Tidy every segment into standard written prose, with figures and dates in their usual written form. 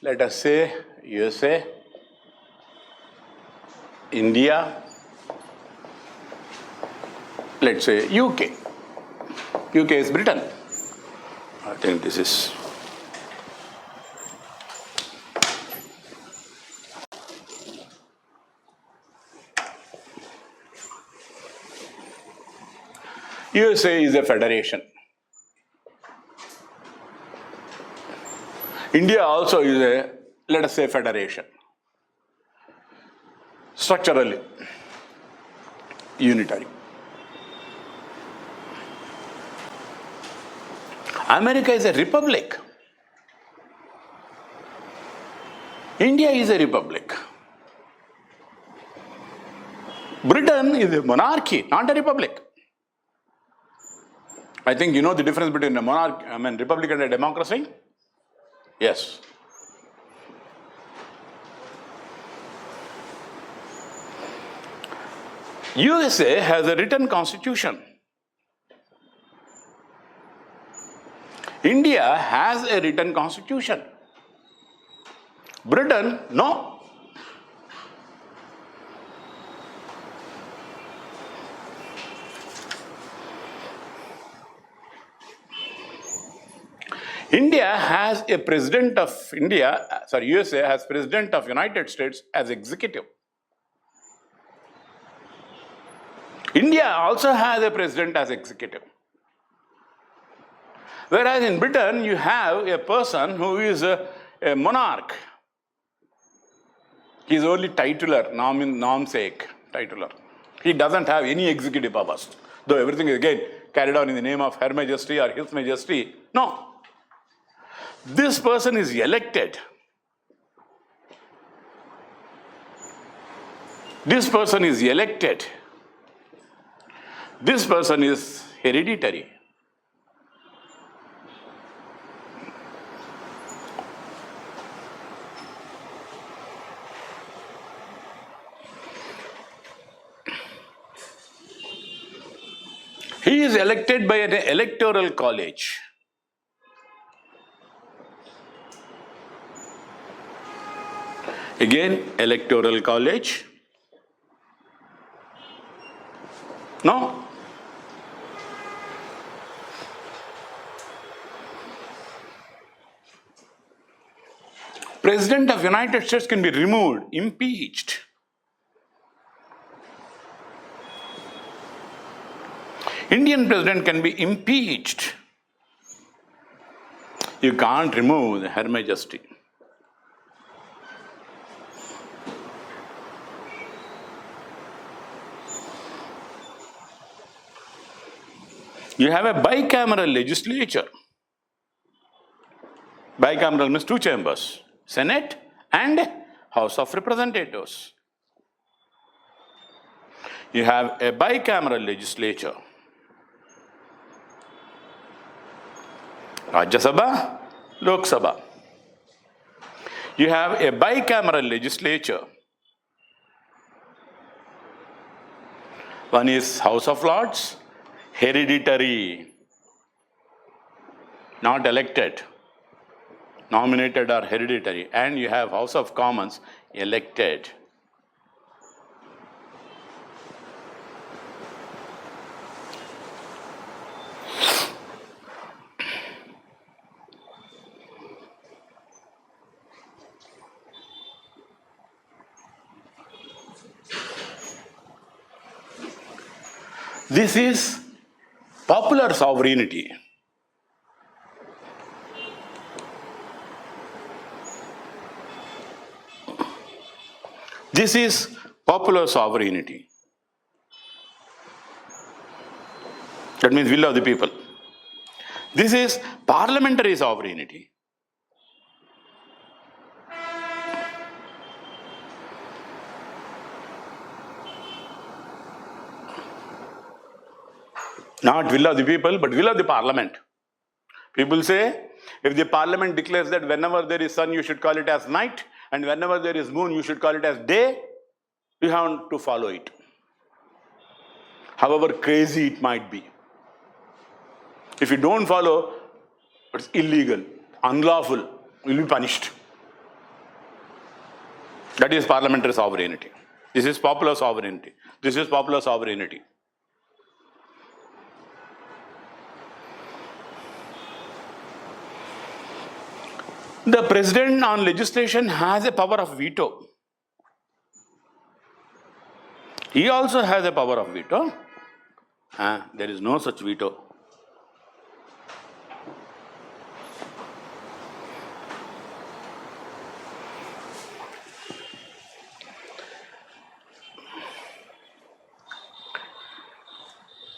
let us say USA, India, let's say UK. UK is Britain. I think this is. USA is a federation. India also is a, let us say, federation. Structurally unitary. America is a republic. India is a republic. Britain is a monarchy, not a republic. I think you know the difference between a republic and a democracy? Yes. USA has a written constitution. India has a written constitution. Britain, no. India has a president of USA has president of United States as executive. India also has a president as executive. Whereas in Britain, you have a person who is a monarch. He is only titular, namesake, titular. He doesn't have any executive powers. Though everything is again carried on in the name of Her Majesty or His Majesty. No. This person is elected. This person is elected. This person is hereditary. He is elected by an electoral college. Again, electoral college. No. President of United States can be removed, impeached. Indian president can be impeached. You can't remove Her Majesty. You have a bicameral legislature. Bicameral means two chambers, Senate and House of Representatives. You have a bicameral legislature. Rajya Sabha, Lok Sabha. You have a bicameral legislature. One is House of Lords, hereditary, not elected, nominated or hereditary. And you have House of Commons, elected. This is popular sovereignty. This is popular sovereignty. That means will of the people. This is parliamentary sovereignty. Not will of the people, but will of the parliament. People say, if the parliament declares that whenever there is sun, you should call it as night, and whenever there is moon, you should call it as day, you have to follow it. However crazy it might be. If you don't follow, it's illegal, unlawful, you will be punished. That is parliamentary sovereignty. This is popular sovereignty. This is popular sovereignty. The president on legislation has a power of veto. He also has a power of veto. There is no such veto.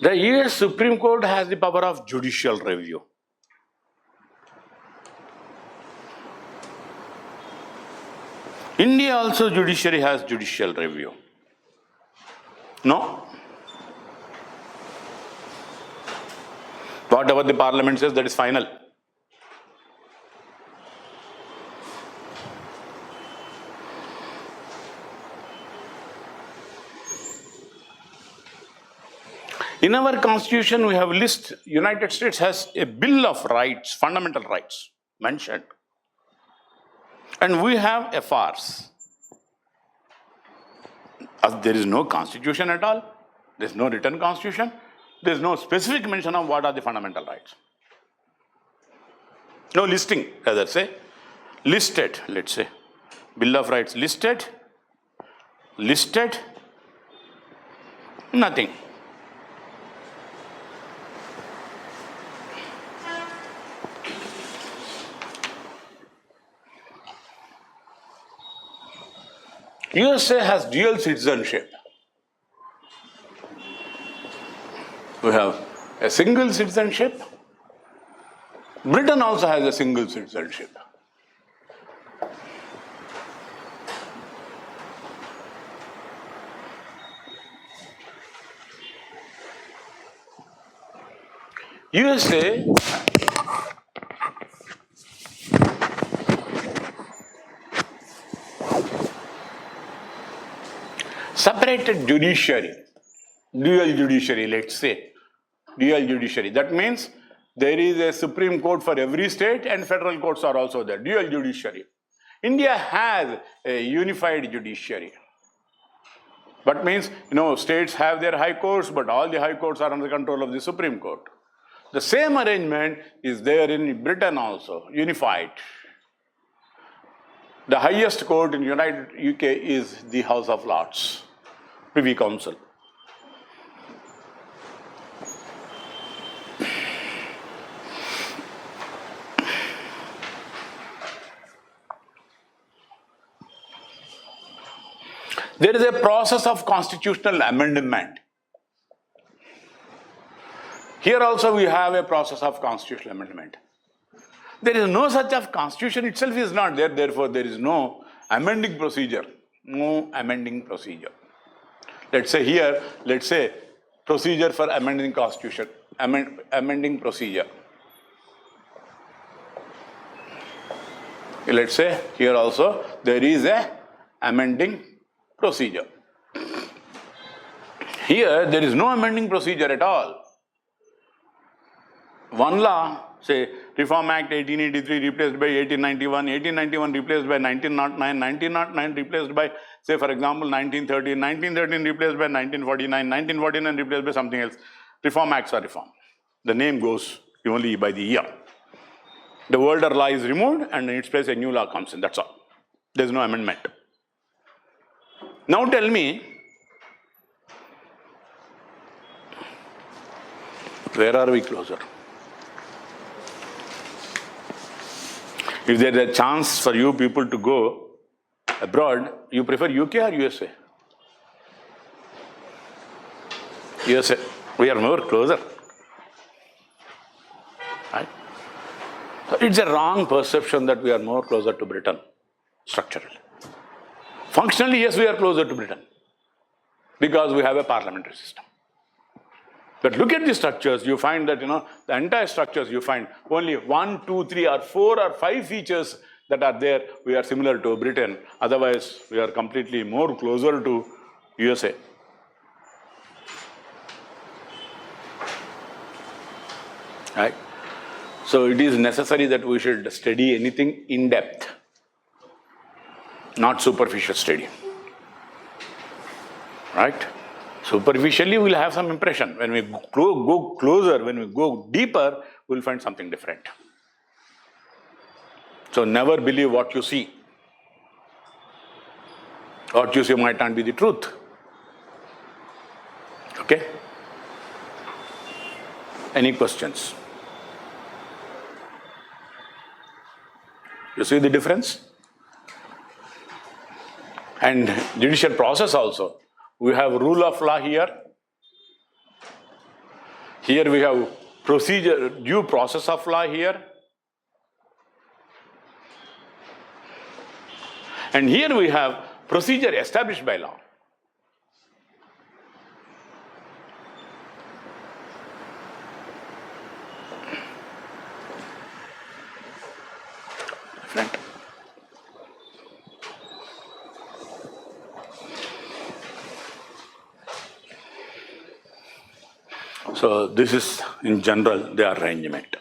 The US Supreme Court has the power of judicial review. India also judiciary has judicial review. No? Whatever the parliament says, that is final. In our constitution, we have list, United States has a Bill of Rights, fundamental rights mentioned. And we have FRs. There is no constitution at all. There is no written constitution. There is no specific mention of what are the fundamental rights. No listing, as I say. Listed, let's say. Bill of Rights listed. Listed. Nothing. USA has dual citizenship. We have a single citizenship. Britain also has a single citizenship. USA separated judiciary, dual judiciary, let's say, dual judiciary. That means there is a Supreme Court for every state and federal courts are also there, dual judiciary. India has a unified judiciary. That means, states have their high courts, but all the high courts are under control of the Supreme Court. The same arrangement is there in Britain also, unified. The highest court in United UK is the House of Lords, Privy Council. There is a process of constitutional amendment. Here also we have a process of constitutional amendment. There is no such of constitution itself is not there, therefore there is no amending procedure. No amending procedure. Let's say here, procedure for amending constitution, amending procedure. Let's say here also there is a amending procedure. Here there is no amending procedure at all. One law, say Reform Act 1883 replaced by 1891, 1891 replaced by 1909, 1909 replaced by, say for example, 1913, 1913 replaced by 1949, 1949 replaced by something else. Reform Acts are reformed. The name goes only by the year. The older law is removed and in its place a new law comes in, that's all. There is no amendment. Now tell me, where are we closer? If there is a chance for you people to go abroad, you prefer UK or USA? USA. We are more closer. Right? So it's a wrong perception that we are more closer to Britain, structurally. Functionally, yes, we are closer to Britain because we have a parliamentary system. But look at the structures, you find that, the entire structures, you find only 1, 2, 3 or 4 or 5 features that are there, we are similar to Britain. Otherwise, we are completely more closer to USA. Right? So it is necessary that we should study anything in depth. not superficial study. Right? Superficially, we'll have some impression. When we go closer, when we go deeper, we'll find something different. So never believe what you see. What you see might not be the truth. Okay? Any questions? You see the difference? And judicial process also. We have rule of law here. Here we have procedure, due process of law here. And here we have procedure established by law. Different. So this is in general the arrangement.